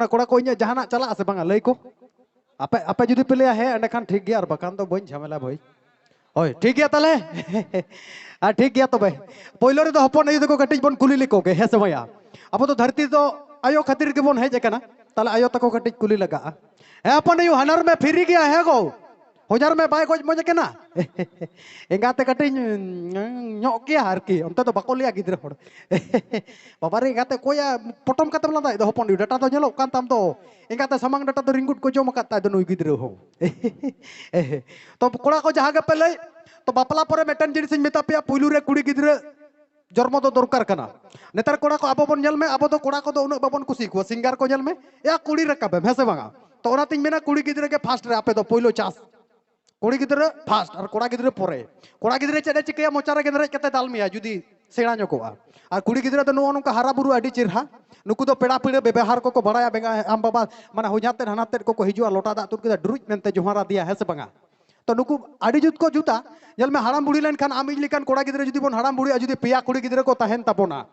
कोड़ा को इन्हें जहाना चला आसे बंगा लई को apa judi pilih है anda kan ठीक गया और बकान तो बन झमेला भाई ओए ठीक गया तले आ ठीक गया तो भाई पहिलो रे तो हपन नहीं देखो कटिज बन कुली लिको के है समया अब तो धरती तो आयो खातिर के बन है जकना तले आयो तको कटिज कुली लगा है अपन यू हनर में फिरी गया है गो हजार में बाय गोज मजे केना एंगाते कटिज ᱧᱚᱜ गया हर की उनते तो बाको लिया गिद्र हड़ बाबा रे एंगाते कोया पटम कतम लदा दो हपन डाटा तो ñeलो kan tam तो एंगाते समंग डाटा तो रिंगुट को जम काता दो नुई गिद्र हो तो कोड़ा को जहां पे लई तो बापला परे मेटन जिनिस मेता पे पुलू रे कुड़ी गिद्र जन्म तो दरकार कना नेतार कोड़ा को अब बन में अब तो कोड़ा को तो उन बाबन कुसी को सिंगार को में या कुड़ी रकाबे हेसे बांगा तो ओनातिन मेना कुड़ी गिद्र के फास्ट रे आपे तो पहिलो चास कुड़ी गिद्र फास्ट और कोड़ा गिद्र परे कोड़ा गिद्र चेडे चिकया मोचारे गिद्र कते दालमिया जुदी सेणा ñokoa और कुड़ी गिद्र तो नो नोका हारा बुरु आडी चिरहा नुकु दो पेड़ा पिड़े व्यवहार को बड़ाया बेगा आम बाबा माने हुजाते हनाते को हिजुआ लोटा दा तुर के दुरुज मेनते जोहारा दिया है से बंगा तो नुकु आडी जुत को जुता जल में हाराम बुड़ी लेन खान आमिज लिकान कोड़ा गिद्र जुदी बन हाराम बुड़ी जुदी पेया कुड़ी गिद्र को तहेन तापोना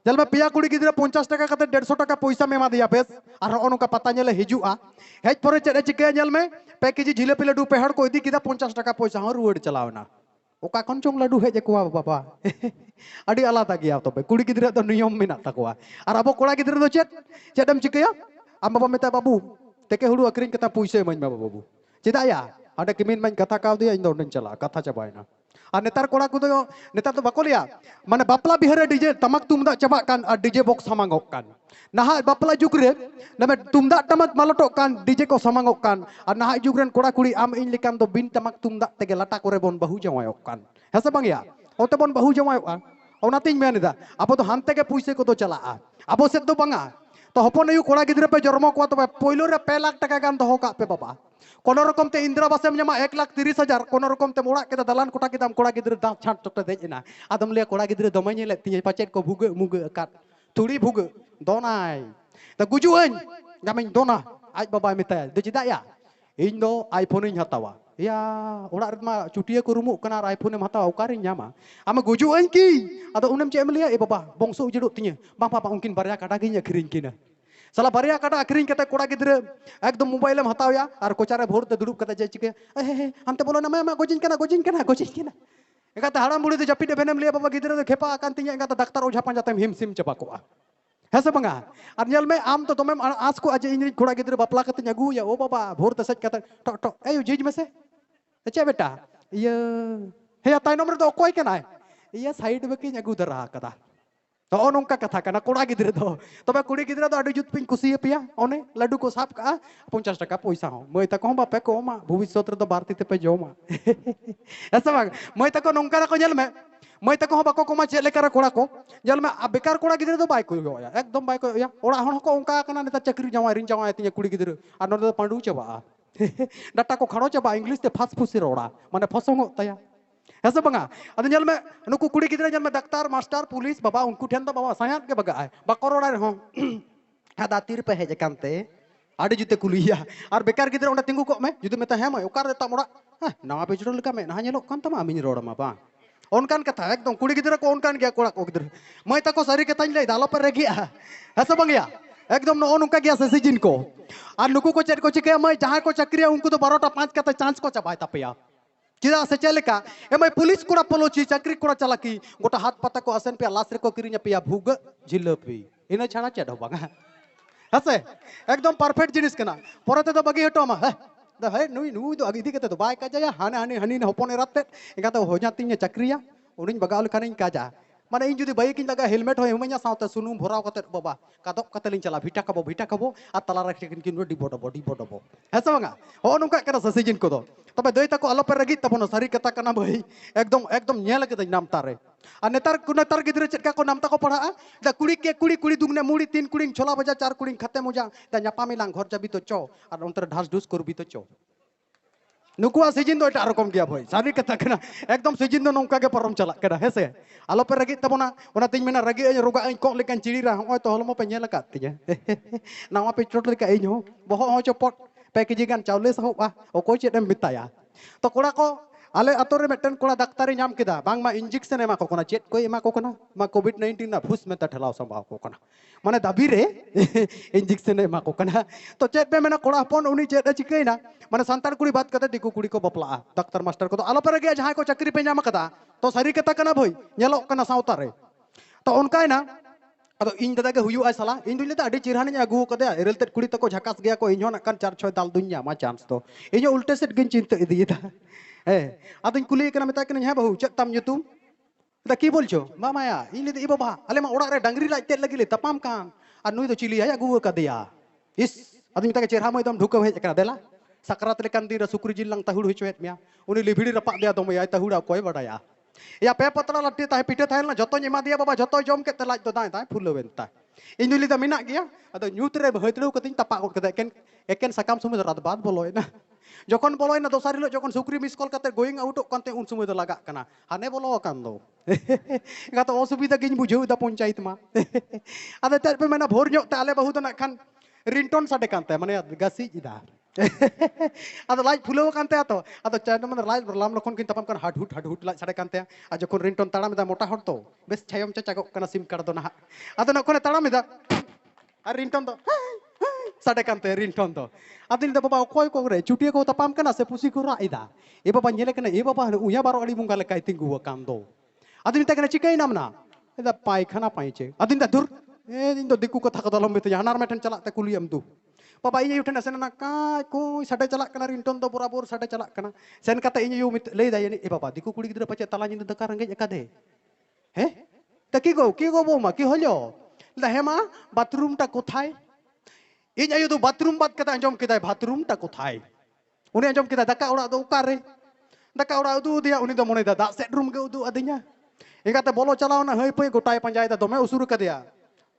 जल में पेया कुड़ी गिद्र 50 टाका कते 150 टाका पैसा में एमा दिया बेस और ओनका पता नेले हिजुआ हेज परे चेडे चिकया जल में पे केजी झिलेपि लड्डू पेहड़ को इदी किदा 50 टाका पैसा हो रुवाड़ चलावना ओका कोन चोंग लड्डू हेज कोआ बाबा आडी आलादा गया तो पे कुड़ी गिद्र तो नियम मेना तकोआ और अब कोड़ा गिद्र दो चेडम चिकया आम बाबा मेता बाबू तेके हुड़ू अक्रिन कता पैसे मज में बाबू चेदा या आडे किमिन मन कथा काव दिया इन दोन चला कथा चाबायना और नेतार कोड़ा को नेतार तो बाको लिया माने बापला बिहार डीजे तमक तुमदा चबा कान और डीजे बॉक्स सामांगोक कान नहा बापला जुग रे नमे तुमदा तमक मालटो कान डीजे को सामांगोक कान और नहा जुग रेन कोड़ा कुड़ी आम इन लिकान तो बिन तमक तुमदा तेगे लाटा करे बोन बहु जवायोक कान हेसे बांगिया ओते बोन बहु जवायोक ओनातिन मेनदा अब तो हानते के पैसे को तो चला अब से तो बांगा तो हपन यू कोड़ा गिद्र पे जन्म को तो पहिलो रे 2 लाख टाका गान दो का पे बाबा कोनो रकम ते इंदिरा बासेम ᱧᱟᱢᱟ 1,30,000 कोनो रकम ते मोड़ा के दलान कोटा केदाम कोड़ा गिद्र दाम छाट चोटे देजना आदम ले कोड़ा गिद्र दमे नेले तिये पाचेट को भुगे मुगे काट थुड़ी भुगे दोनाय त गुजुन गामिन दोना आज बाबा मेताय दो चिदा या इन दो आईफोन इन हतावा या ओड़ा रमा चुटिया को रुमु कना आईफोन एम हतावा ओकारि ᱧᱟᱢᱟ आम गुजुन की आदो उनम चे एम लिया ए बाबा बंशो उजड़ो तिये बाबा उनकिन बारया काटा गिन अखरिन किना साला बारिया काटा अखरिन कते कोड़ा गिद्र एकदम मोबाइल में हतावया और कोचारे भोरते दुड़ुब कते जे चिके हमते बोलो ना मैं गोजिन केना एकाते हाड़ाम बुड़ी तो जपिटे भेनेम लिया बाबा गिद्र तो खेपा कान तिया एकाते डाक्टर ओझा पांजाते हिम सिम चपा कोआ हेसे बंगा और नेल में आम तो तमेम आस को आज इन कोड़ा गिद्र बापला कते अगू या ओ बाबा भोर ते सज कते टक टक ए जीज में से चे बेटा ये हे ताइनम रे तो कोई केना ये साइड में की अगू दरा कदा तो नौका कथा करना कोड़ा गिद्र दो तब कुड़ी गिद्र दो अड़ी जुत पिन कुसी पिया ओने लड्डू को साफ का 50 टाका पैसा हो मैं तक बापे को मा भविष्य रे तो बारती ते पे जोमा ऐसा बाग मैं तक नौका को जल में मैं तक बाको को मा चे लेकर कोड़ा को जल में बेकार कोड़ा गिद्र दो बाय को होया एकदम बाय को या ओड़ा हण को उनका कना नेता चक्री जमा रिन जमा तिया कुड़ी गिद्र आ न तो पांडू चबा डाटा को खड़ो चबा इंग्लिश ते फास फुसी रोड़ा माने फसंगो तया ऐसे बंगा अद जल में नुकु कुड़ी गिद्र जल में डाक्टर मास्टर पुलिस बाबा उनको ठेन तो बाबा सायात के बगा है बकरोड़ा हो हादा तीर पे है जकानते आडे जुते कुलिया और बेकार गिद्र ओंडा तिंगु को में जुदे मेता है मैं ओकार देता मोड़ा नवा पेजरो लेका में ना नेलो कान तमा आमिन रोड़ मा बा ओनकान कथा एकदम कुड़ी गिद्र को ओनकान गया कोड़ा को गिद्र मैं तको सारी के ताई ले दालो पर रे गया ऐसे बंगिया एकदम नो ओनका गया से सीजन को और नुकु को चेट को चिके मैं जहां को चक्रिया उनको तो 12टा 5 का चांस को चबाय तपया चिदा से चलेका एम पुलिस कोड़ा पलोची चक्री कोड़ा चलाकी गोटा हाथ पता को असन पे लास रे को किरिया पिया भूग जिलेपी इना छाना चढ़ो बागा हसे एकदम परफेक्ट जिनिस कना परते तो बगी हटो मा है नुई तो अगी दिकते तो बाय का जाया हाने हनी हपने राते एका तो हो जाती चक्रिया उनिन बगाल खानिन काजा माने इन जुदी बाइक लगा हेलमेट हो हिमanya साउते सुनुम भराव कते बाबा कादप कते लिन चला भिटा कबो आ तला रख किन डिबो डबो हेसे बांगा हो नुका करा सीजन को दो तबे दई तको आलो पे रगी तबनो सारी कथा कना भाई एकदम नेल के नाम तारे आ नेतार गिद्र चेका को नाम तको पढ़ा दा कुड़ी दुगने मुड़ी 3 कुड़ी छोला बजा 4 कुड़ी खते मुजा दा न्यापामी लांग घर जाबी तो चो और अंतर ढास ढूस करबी तो चो नुकुआ सीजन दो एटा रकम गया भाई सारी कथा कना एकदम सीजन दो नौका के परम चला करा हेसे आलो पे रगी तबना ओना तिन मेना रगी रोगा को लेकन चिड़ी रा होय तो हलमो पे नेल का तिया नावा पे चोट लेका इनो बहो हो चपट 2 केजी गान चावले सहो ओको चेदम बिताया तो कोड़ा को आले आतो रे मेटन कोड़ा डाक्तारी नाम किदा बांग मा इंजेक्शन एमा को कना चेट को एमा को कना मा कोविड 19 ना फुस में ठेलाव संभाव को कना माने दाबी रे इंजेक्शन एमा को कना तो चेट पे मेना कोड़ा हपन उनी चेट चिकैना माने संतान कुड़ी बात कते दिकु कुड़ी को बपला डाक्टर मास्टर को तो आलो पर गया जहां को चाकरी पे नाम कदा तो सारी कथा कना भई नेलो कना सावता रे तो उनकायना अदो इन दादा के हुयु आय साला इन दुले अडी चिरहानी आगु कदे एरल तेट कुड़ी तको झकास गया को इन्हो नकन 4-6 दाल दुनिया मा चांस तो इन्हो उल्टे सेट गिन चिंता इदियता अदुñ कुली कना मेता कना हे बहु चेत ताम nyutum दा की बोलछो मामाया इन ले बाबा आले मा ओड़ा रे डांगरी लाज तेट लगी ले तपाम कान आ नुई दो चिली आय आगु कदिया इस अदुñ मेता के चेरहा मा एकदम ढुकव हेज कना देला सकरात लेकान दिन सुक्री जिल लंग ताहुड़ होचोएत मिया उनी लिभिड़ी रपा दिया दमे आय ताहुड़ा कोय बडाया या पे पतला लट्टी ताहे पिठे थायल ना जतो एमा दिया बाबा जतो जम के लाज दो दाय ताय फुलवेन ता इन दुली दा मिना गया अदो न्यूत रे हयतलो कतिन तपा गड कदे एकेन सकाम समय रात बाद बोलोयना जखन बोलोयना दोसार हिलो जखन सुक्री मिस कॉल कते गोइंग आउट कानते उन समय दो लागा कना हाने बोलो कान दो एगा तो असुविधा गिन बुझेउ दा पंचायत मा अदो ते पे मेना भोर ᱧᱚᱜ ते आले बहु दो ना खान रिंगटोन साडे कानते माने गासी इदा अदो लाज फुलव कानते आतो अदो चाइना माने लाज लाम लखन किन तपाम कान हाट हुट लाज साडे कानते आ जखन रिंगटोन ताड़ाम दा मोटा हर तो बेस छायम चाचागो कना सिम कार्ड दो ना अदो नखने ताड़ाम दा आ रिंगटोन दो साडे कानते रिंगटोन दो अदिन दा बाबा कोय को रे चुटिया को तपाम काना से पुसी को राइदा ए बाबा नेले कना ए बाबा उया बारो अड़ी मुंगा लेकाय तिंगु कान दो अदिन ता कना चिकाई नामना दा पायखाना पाइचे अदिन दा दुर ए दिन दो दिकु को थाक दलम बेते हानार मेठन चला ते कुलियम दु बाबा इन यू ठन सेना का कोई साडे चला कना रिंगटोन दो बराबर साडे चला कना सेन कता इन यू लई दा ए बाबा दिकु कुड़ी गिदरा पचे तला जिंद दका रंगे एकादे हे तकी गो बो मा की हलो ला हेमा बाथरूम टा कोथाय इन आयु दो बाथरूम बात कता अंजम किदाय बाथरूम टा कोथाय उनी अंजम किदा दका ओड़ा दो उकारे दका ओड़ा उदु दिया उनी दो मोने दा सेट रूम के उदु अदिnya एगाते बोलो चलाव ना हई पई गोटाय पंजाय दा दमे उसुर कदिया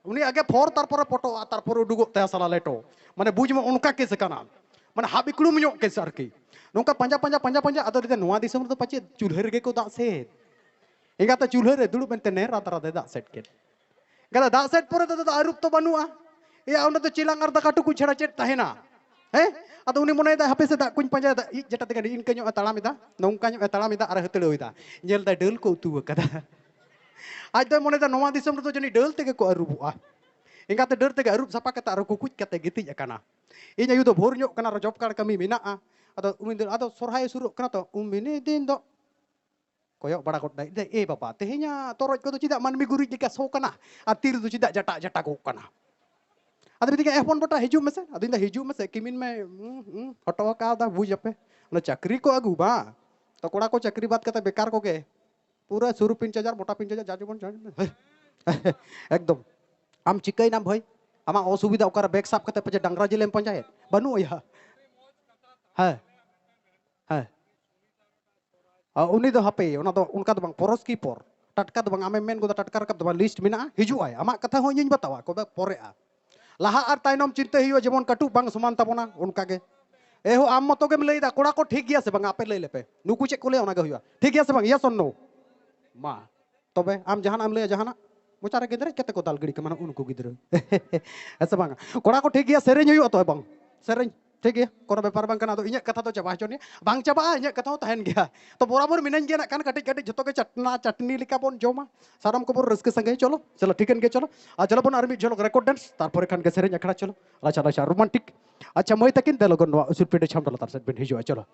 उनी आगे फोर तारपर फोटो तारपर उडुगो ते साला लेटो माने बुझ में उनका केस कना माने हाबिकुलुम ᱧᱚᱜ केस आरकी नोंका पंजा अदो दिते नोवा दिसम तो पचे चुल्हे रे को दा सेट एगाते चुल्हे रे दुडु बेनते ने रात रात दा सेट के गदा दा सेट परे तो आरुप तो बनुआ या उन तो चिलांग आर दाका टुकु छड़ा चेट ताहेना हे अदो उनी मोने दा हापे से दा कुñ पंजा दा इ जेटा तेगा इनके ᱧᱚᱜ तालामिदा नोंका ᱧᱚᱜ तालामिदा आर हतळोइदा नेल दा डेल को उतु कदा आज दो मोने दा नोवा दिसम तो जनी डेल तेगे को आरुबुआ एंगाते डर तेगे आरुब सपा कता आर कुकुच कते गितिज अकाना इन आयु दो भोर ᱧᱚᱜ कना जॉब कार्ड कमी मेना अदो उमिन अदो सोरहाय सुरु कना तो उमिनी दिन दो कोयो बड़ा गोट दे ए बाबा तेहेnya तोरoj को तो चिदा मानमी गुरुज दिका सो कना आ तीर दो चिदा जटा जटा को कना अदो बिदिके एफोन बटा हिजु मेसे अदो इंदा हिजु मेसे किमिन में फोटो का दा बुझ अपे न चाकरी को आगु बा तो कोड़ा को चाकरी बात कते बेकार को के पूरा सुरु 5000 मोटा 5000 जाजुबन एकदम आम चिकाई नाम भाई आमा असुविधा ओकर बैग साफ कते पचे डांगरा जिलेम पंचायत बनु या है उनी दो हापे ओना दो उनका दो बांग पोरस की पोर टटका दो बांग आमे मेन गो टटका रकब दो लिस्ट मिना हिजु आय आमा कथा हो इᱧ बतावा को बे पोरे आ लाहा आर ताइनम चिंता हियो जेमन कटु बांग समान ताबोना उनका के ए हो आम मतो गेम लईदा कोड़ा को ठीक गया से बांग आपे लई लेपे नुकु चे को ले ओना गे हुआ ठीक गया से बांग यस और नो मा तबे आम जहान आम ले जहाना मोचारे गिदरे केते को दाल गड़ी के माने उनको गिदरे ऐसा बांग कोड़ा को ठीक गया सेरेñ हुयो तो बांग सेरेñ ठीक गया कोरा बेपार बांग कना तो इᱧ कथा तो चबा चोनी बांग चबा इᱧ कथा हो तहन गया तो बराबर मिनन गया ना कान कटिज कटिज जतो के चटनी लिका बोन जोमा साराम को बोर रस्के संगे चलो ठीकन के चलो आ चलो बोन आर्मी चलो रेकॉर्ड डांस तारपरे खान के सेरेñ अखड़ा चलो अच्छा रोमांटिक अच्छा मई तकिन ते लगन उसुर पेटे छाम डला तार सेट बिन हिजो चलो